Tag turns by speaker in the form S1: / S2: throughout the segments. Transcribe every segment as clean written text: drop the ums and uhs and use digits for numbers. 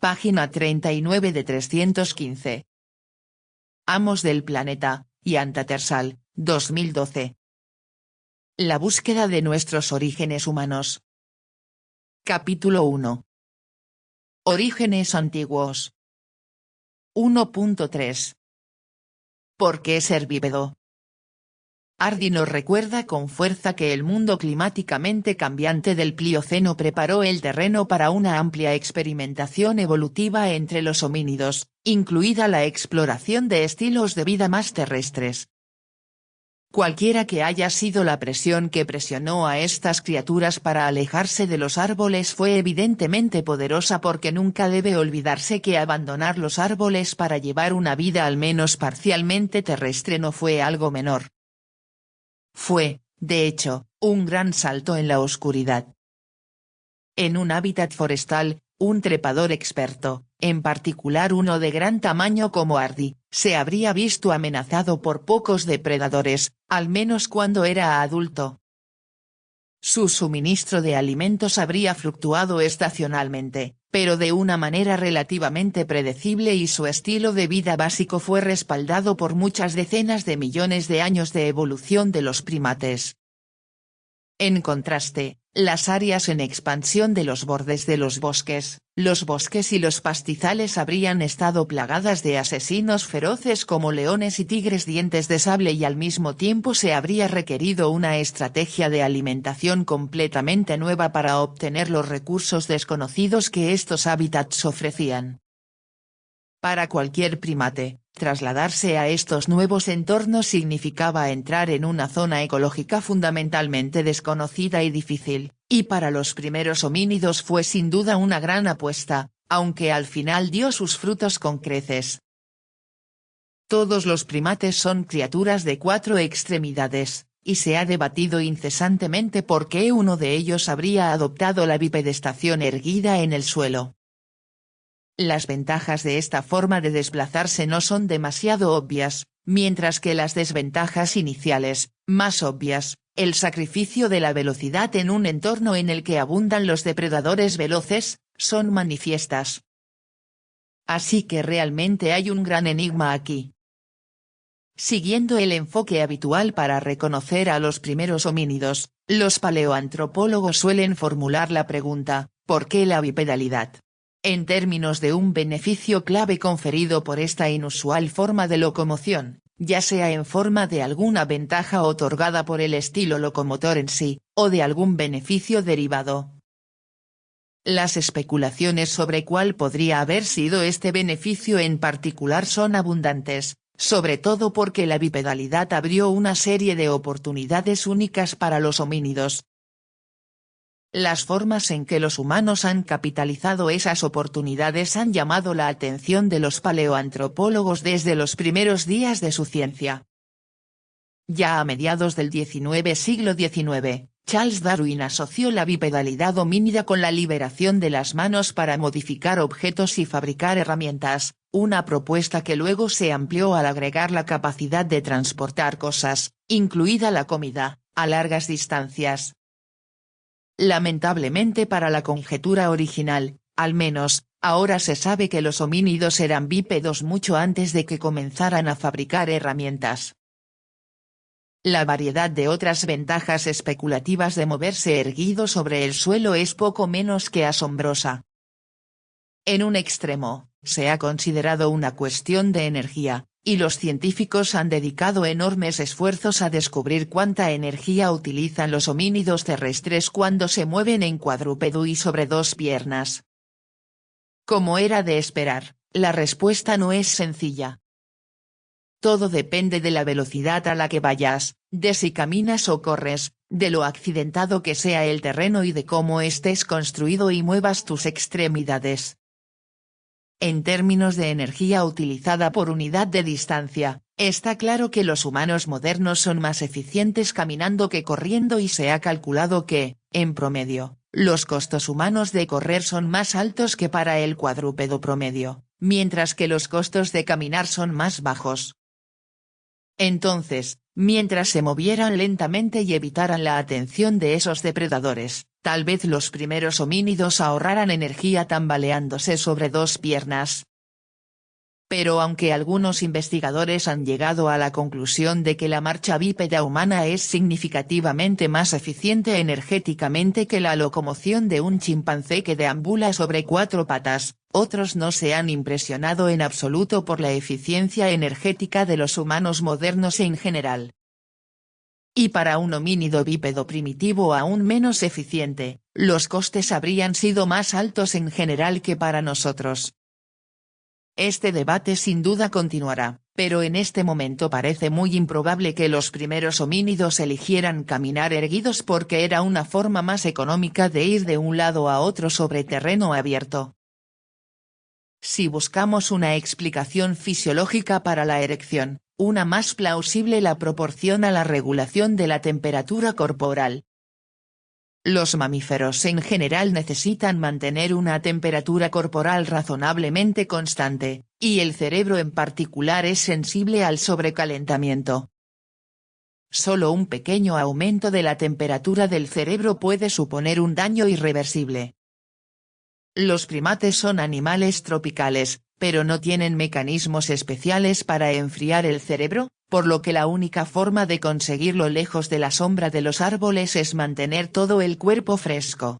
S1: Página 39 de 315. Amos del planeta, Ian Tattersall, 2012. La búsqueda de nuestros orígenes humanos. Capítulo 1. Orígenes antiguos. 1.3. ¿Por qué ser bípedo? Hardy nos recuerda con fuerza que el mundo climáticamente cambiante del Plioceno preparó el terreno para una amplia experimentación evolutiva entre los homínidos, incluida la exploración de estilos de vida más terrestres. Cualquiera que haya sido la presión que presionó a estas criaturas para alejarse de los árboles fue evidentemente poderosa, porque nunca debe olvidarse que abandonar los árboles para llevar una vida al menos parcialmente terrestre no fue algo menor. Fue, de hecho, un gran salto en la oscuridad. En un hábitat forestal, un trepador experto, en particular uno de gran tamaño como Hardy, se habría visto amenazado por pocos depredadores, al menos cuando era adulto. Su suministro de alimentos habría fluctuado estacionalmente, pero de una manera relativamente predecible, y su estilo de vida básico fue respaldado por muchas decenas de millones de años de evolución de los primates. En contraste, las áreas en expansión de los bordes de los bosques y los pastizales habrían estado plagadas de asesinos feroces como leones y tigres dientes de sable, y al mismo tiempo se habría requerido una estrategia de alimentación completamente nueva para obtener los recursos desconocidos que estos hábitats ofrecían. Para cualquier primate, trasladarse a estos nuevos entornos significaba entrar en una zona ecológica fundamentalmente desconocida y difícil, y para los primeros homínidos fue sin duda una gran apuesta, aunque al final dio sus frutos con creces. Todos los primates son criaturas de 4 extremidades, y se ha debatido incesantemente por qué uno de ellos habría adoptado la bipedestación erguida en el suelo. Las ventajas de esta forma de desplazarse no son demasiado obvias, mientras que las desventajas iniciales, más obvias, el sacrificio de la velocidad en un entorno en el que abundan los depredadores veloces, son manifiestas. Así que realmente hay un gran enigma aquí. Siguiendo el enfoque habitual para reconocer a los primeros homínidos, los paleoantropólogos suelen formular la pregunta, ¿por qué la bipedalidad? En términos de un beneficio clave conferido por esta inusual forma de locomoción, ya sea en forma de alguna ventaja otorgada por el estilo locomotor en sí, o de algún beneficio derivado. Las especulaciones sobre cuál podría haber sido este beneficio en particular son abundantes, sobre todo porque la bipedalidad abrió una serie de oportunidades únicas para los homínidos. Las formas en que los humanos han capitalizado esas oportunidades han llamado la atención de los paleoantropólogos desde los primeros días de su ciencia. Ya a mediados del siglo XIX, Charles Darwin asoció la bipedalidad homínida con la liberación de las manos para modificar objetos y fabricar herramientas, una propuesta que luego se amplió al agregar la capacidad de transportar cosas, incluida la comida, a largas distancias. Lamentablemente para la conjetura original, al menos, ahora se sabe que los homínidos eran bípedos mucho antes de que comenzaran a fabricar herramientas. La variedad de otras ventajas especulativas de moverse erguido sobre el suelo es poco menos que asombrosa. En un extremo, se ha considerado una cuestión de energía, y los científicos han dedicado enormes esfuerzos a descubrir cuánta energía utilizan los homínidos terrestres cuando se mueven en cuadrúpedo y sobre 2 piernas. Como era de esperar, la respuesta no es sencilla. Todo depende de la velocidad a la que vayas, de si caminas o corres, de lo accidentado que sea el terreno y de cómo estés construido y muevas tus extremidades. En términos de energía utilizada por unidad de distancia, está claro que los humanos modernos son más eficientes caminando que corriendo, y se ha calculado que, en promedio, los costos humanos de correr son más altos que para el cuadrúpedo promedio, mientras que los costos de caminar son más bajos. Entonces, mientras se movieran lentamente y evitaran la atención de esos depredadores, tal vez los primeros homínidos ahorraran energía tambaleándose sobre dos piernas. Pero aunque algunos investigadores han llegado a la conclusión de que la marcha bípeda humana es significativamente más eficiente energéticamente que la locomoción de un chimpancé que deambula sobre cuatro patas, otros no se han impresionado en absoluto por la eficiencia energética de los humanos modernos en general. Y para un homínido bípedo primitivo aún menos eficiente, los costes habrían sido más altos en general que para nosotros. Este debate sin duda continuará, pero en este momento parece muy improbable que los primeros homínidos eligieran caminar erguidos porque era una forma más económica de ir de un lado a otro sobre terreno abierto. Si buscamos una explicación fisiológica para la erección, una más plausible la proporciona la regulación de la temperatura corporal. Los mamíferos en general necesitan mantener una temperatura corporal razonablemente constante, y el cerebro en particular es sensible al sobrecalentamiento. Solo un pequeño aumento de la temperatura del cerebro puede suponer un daño irreversible. Los primates son animales tropicales, pero no tienen mecanismos especiales para enfriar el cerebro, por lo que la única forma de conseguirlo lejos de la sombra de los árboles es mantener todo el cuerpo fresco.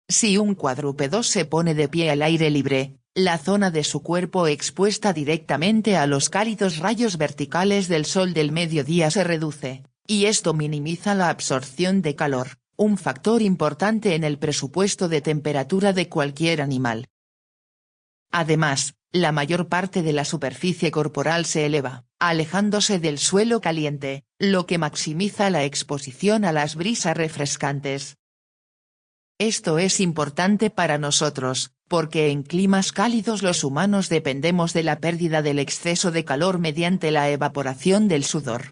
S1: Si un cuadrúpedo se pone de pie al aire libre, la zona de su cuerpo expuesta directamente a los cálidos rayos verticales del sol del mediodía se reduce, y esto minimiza la absorción de calor, un factor importante en el presupuesto de temperatura de cualquier animal. Además, la mayor parte de la superficie corporal se eleva, alejándose del suelo caliente, lo que maximiza la exposición a las brisas refrescantes. Esto es importante para nosotros, porque en climas cálidos los humanos dependemos de la pérdida del exceso de calor mediante la evaporación del sudor.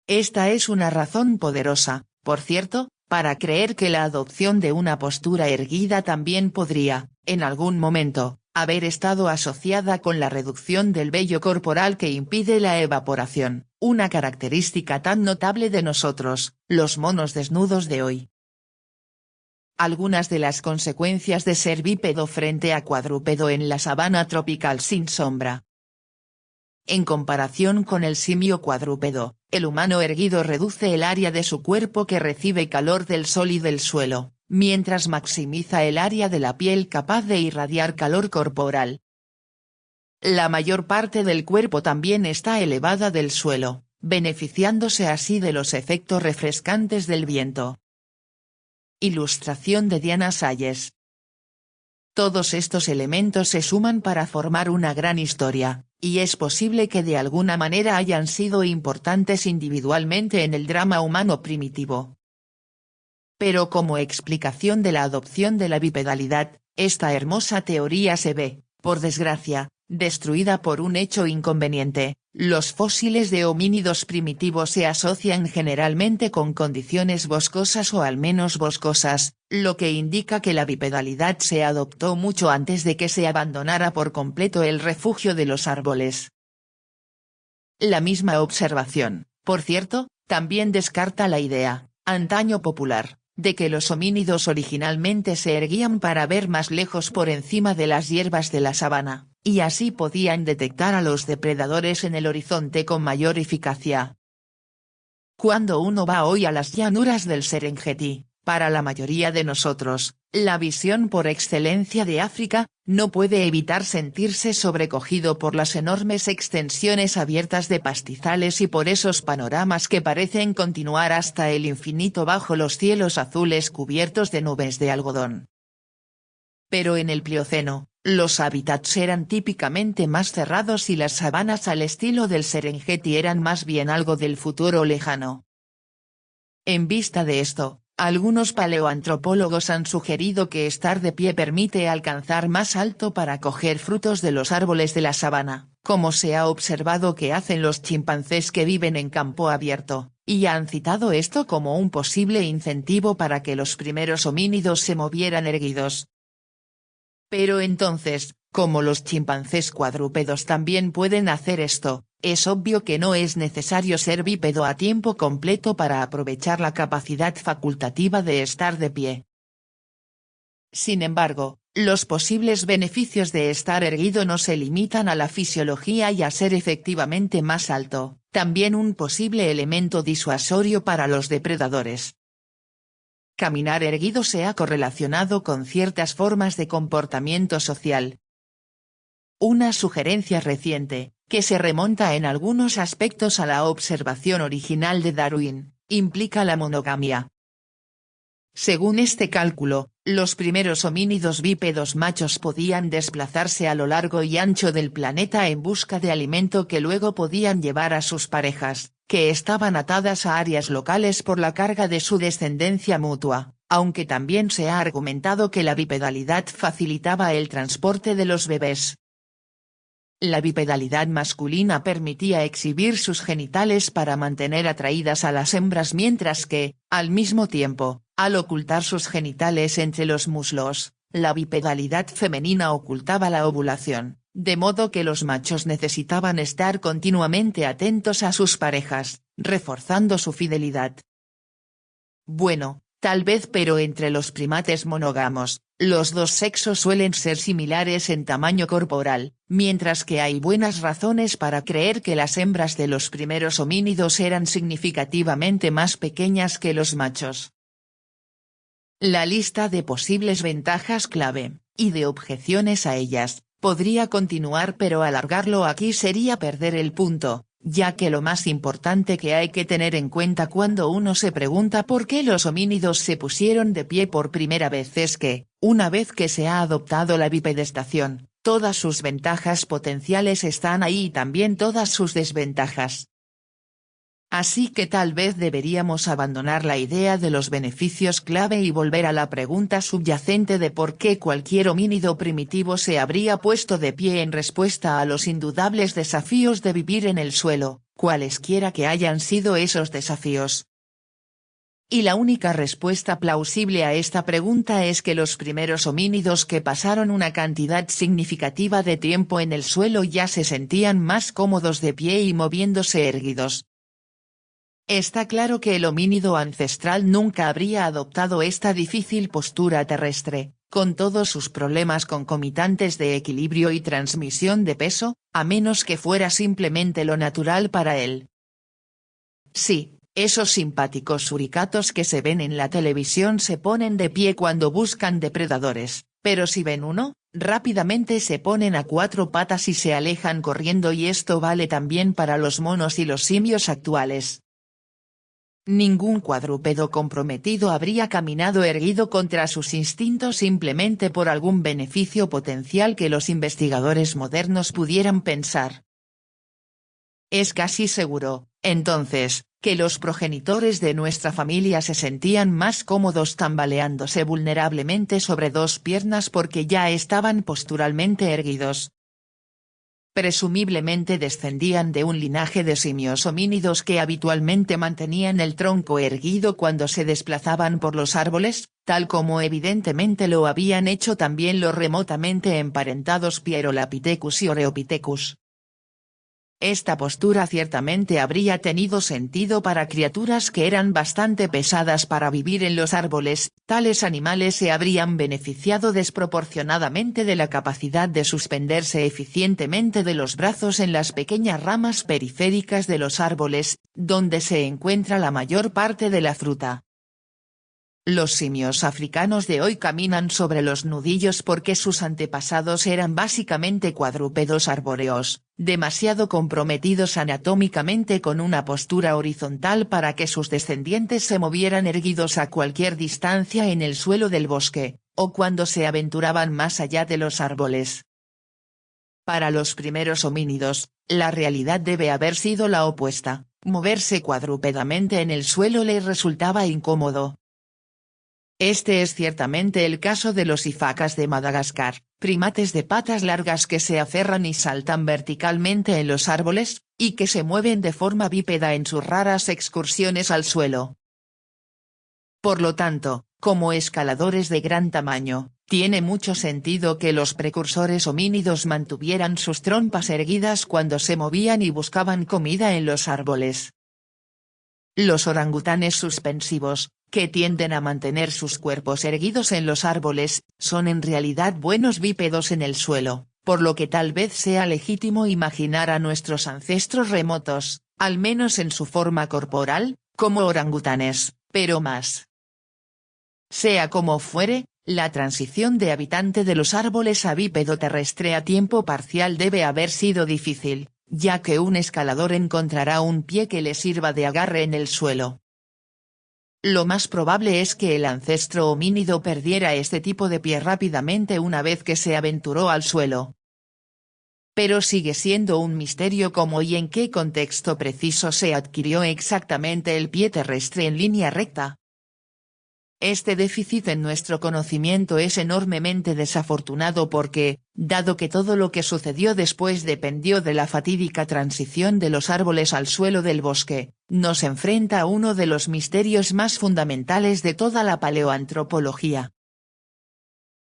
S1: Esta es una razón poderosa, por cierto, para creer que la adopción de una postura erguida también podría, en algún momento, haber estado asociada con la reducción del vello corporal que impide la evaporación, una característica tan notable de nosotros, los monos desnudos de hoy. Algunas de las consecuencias de ser bípedo frente a cuadrúpedo en la sabana tropical sin sombra. En comparación con el simio cuadrúpedo, el humano erguido reduce el área de su cuerpo que recibe calor del sol y del suelo, mientras maximiza el área de la piel capaz de irradiar calor corporal. La mayor parte del cuerpo también está elevada del suelo, beneficiándose así de los efectos refrescantes del viento. Ilustración de Diana Salles. Todos estos elementos se suman para formar una gran historia, y es posible que de alguna manera hayan sido importantes individualmente en el drama humano primitivo. Pero como explicación de la adopción de la bipedalidad, esta hermosa teoría se ve, por desgracia, destruida por un hecho inconveniente: los fósiles de homínidos primitivos se asocian generalmente con condiciones boscosas o al menos boscosas, lo que indica que la bipedalidad se adoptó mucho antes de que se abandonara por completo el refugio de los árboles. La misma observación, por cierto, también descarta la idea, antaño popular, de que los homínidos originalmente se erguían para ver más lejos por encima de las hierbas de la sabana, y así podían detectar a los depredadores en el horizonte con mayor eficacia. Cuando uno va hoy a las llanuras del Serengeti, para la mayoría de nosotros, la visión por excelencia de África, no puede evitar sentirse sobrecogido por las enormes extensiones abiertas de pastizales y por esos panoramas que parecen continuar hasta el infinito bajo los cielos azules cubiertos de nubes de algodón. Pero en el Plioceno, los hábitats eran típicamente más cerrados y las sabanas al estilo del Serengeti eran más bien algo del futuro lejano. En vista de esto, algunos paleoantropólogos han sugerido que estar de pie permite alcanzar más alto para coger frutos de los árboles de la sabana, como se ha observado que hacen los chimpancés que viven en campo abierto, y han citado esto como un posible incentivo para que los primeros homínidos se movieran erguidos. Pero entonces, ¿cómo los chimpancés cuadrúpedos también pueden hacer esto? es obvio que no es necesario ser bípedo a tiempo completo para aprovechar la capacidad facultativa de estar de pie. Sin embargo, los posibles beneficios de estar erguido no se limitan a la fisiología y a ser efectivamente más alto, también un posible elemento disuasorio para los depredadores. Caminar erguido se ha correlacionado con ciertas formas de comportamiento social. Una sugerencia reciente, que se remonta en algunos aspectos a la observación original de Darwin, implica la monogamia. Según este cálculo, los primeros homínidos bípedos machos podían desplazarse a lo largo y ancho del planeta en busca de alimento que luego podían llevar a sus parejas, que estaban atadas a áreas locales por la carga de su descendencia mutua, aunque también se ha argumentado que la bipedalidad facilitaba el transporte de los bebés. La bipedalidad masculina permitía exhibir sus genitales para mantener atraídas a las hembras mientras que, al mismo tiempo, al ocultar sus genitales entre los muslos, la bipedalidad femenina ocultaba la ovulación, de modo que los machos necesitaban estar continuamente atentos a sus parejas, reforzando su fidelidad. Bueno, tal vez, pero entre los primates monógamos, los dos sexos suelen ser similares en tamaño corporal, mientras que hay buenas razones para creer que las hembras de los primeros homínidos eran significativamente más pequeñas que los machos. La lista de posibles ventajas clave, y de objeciones a ellas, podría continuar, pero alargarlo aquí sería perder el punto, ya que lo más importante que hay que tener en cuenta cuando uno se pregunta por qué los homínidos se pusieron de pie por primera vez es que, una vez que se ha adoptado la bipedestación, todas sus ventajas potenciales están ahí y también todas sus desventajas. Así que tal vez deberíamos abandonar la idea de los beneficios clave y volver a la pregunta subyacente de por qué cualquier homínido primitivo se habría puesto de pie en respuesta a los indudables desafíos de vivir en el suelo, cualesquiera que hayan sido esos desafíos. Y la única respuesta plausible a esta pregunta es que los primeros homínidos que pasaron una cantidad significativa de tiempo en el suelo ya se sentían más cómodos de pie y moviéndose erguidos. Está claro que el homínido ancestral nunca habría adoptado esta difícil postura terrestre, con todos sus problemas concomitantes de equilibrio y transmisión de peso, a menos que fuera simplemente lo natural para él. Sí, esos simpáticos suricatos que se ven en la televisión se ponen de pie cuando buscan depredadores, pero si ven uno, rápidamente se ponen a cuatro patas y se alejan corriendo, y esto vale también para los monos y los simios actuales. Ningún cuadrúpedo comprometido habría caminado erguido contra sus instintos simplemente por algún beneficio potencial que los investigadores modernos pudieran pensar. Es casi seguro, entonces, que los progenitores de nuestra familia se sentían más cómodos tambaleándose vulnerablemente sobre dos piernas porque ya estaban posturalmente erguidos. Presumiblemente descendían de un linaje de simios homínidos que habitualmente mantenían el tronco erguido cuando se desplazaban por los árboles, tal como evidentemente lo habían hecho también los remotamente emparentados Pierolapithecus y Oreopithecus. Esta postura ciertamente habría tenido sentido para criaturas que eran bastante pesadas para vivir en los árboles. Tales animales se habrían beneficiado desproporcionadamente de la capacidad de suspenderse eficientemente de los brazos en las pequeñas ramas periféricas de los árboles, donde se encuentra la mayor parte de la fruta. Los simios africanos de hoy caminan sobre los nudillos porque sus antepasados eran básicamente cuadrúpedos arbóreos, demasiado comprometidos anatómicamente con una postura horizontal para que sus descendientes se movieran erguidos a cualquier distancia en el suelo del bosque, o cuando se aventuraban más allá de los árboles. Para los primeros homínidos, la realidad debe haber sido la opuesta: moverse cuadrúpedamente en el suelo les resultaba incómodo. Este es ciertamente el caso de los ifacas de Madagascar, primates de patas largas que se aferran y saltan verticalmente en los árboles, y que se mueven de forma bípeda en sus raras excursiones al suelo. Por lo tanto, como escaladores de gran tamaño, Tiene mucho sentido que los precursores homínidos mantuvieran sus trompas erguidas cuando se movían y buscaban comida en los árboles. Los orangutanes suspensivos, que tienden a mantener sus cuerpos erguidos en los árboles, son en realidad buenos bípedos en el suelo, por lo que tal vez sea legítimo imaginar a nuestros ancestros remotos, al menos en su forma corporal, como orangutanes, pero más. Sea como fuere, la transición de habitante de los árboles a bípedo terrestre a tiempo parcial debe haber sido difícil, ya que un escalador encontrará un pie que le sirva de agarre en el suelo. Lo más probable es que el ancestro homínido perdiera este tipo de pie rápidamente una vez que se aventuró al suelo. Pero sigue siendo un misterio cómo y en qué contexto preciso se adquirió exactamente el pie terrestre en línea recta. Este déficit en nuestro conocimiento es enormemente desafortunado porque, dado que todo lo que sucedió después dependió de la fatídica transición de los árboles al suelo del bosque, nos enfrenta a uno de los misterios más fundamentales de toda la paleoantropología.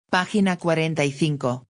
S1: Página 45.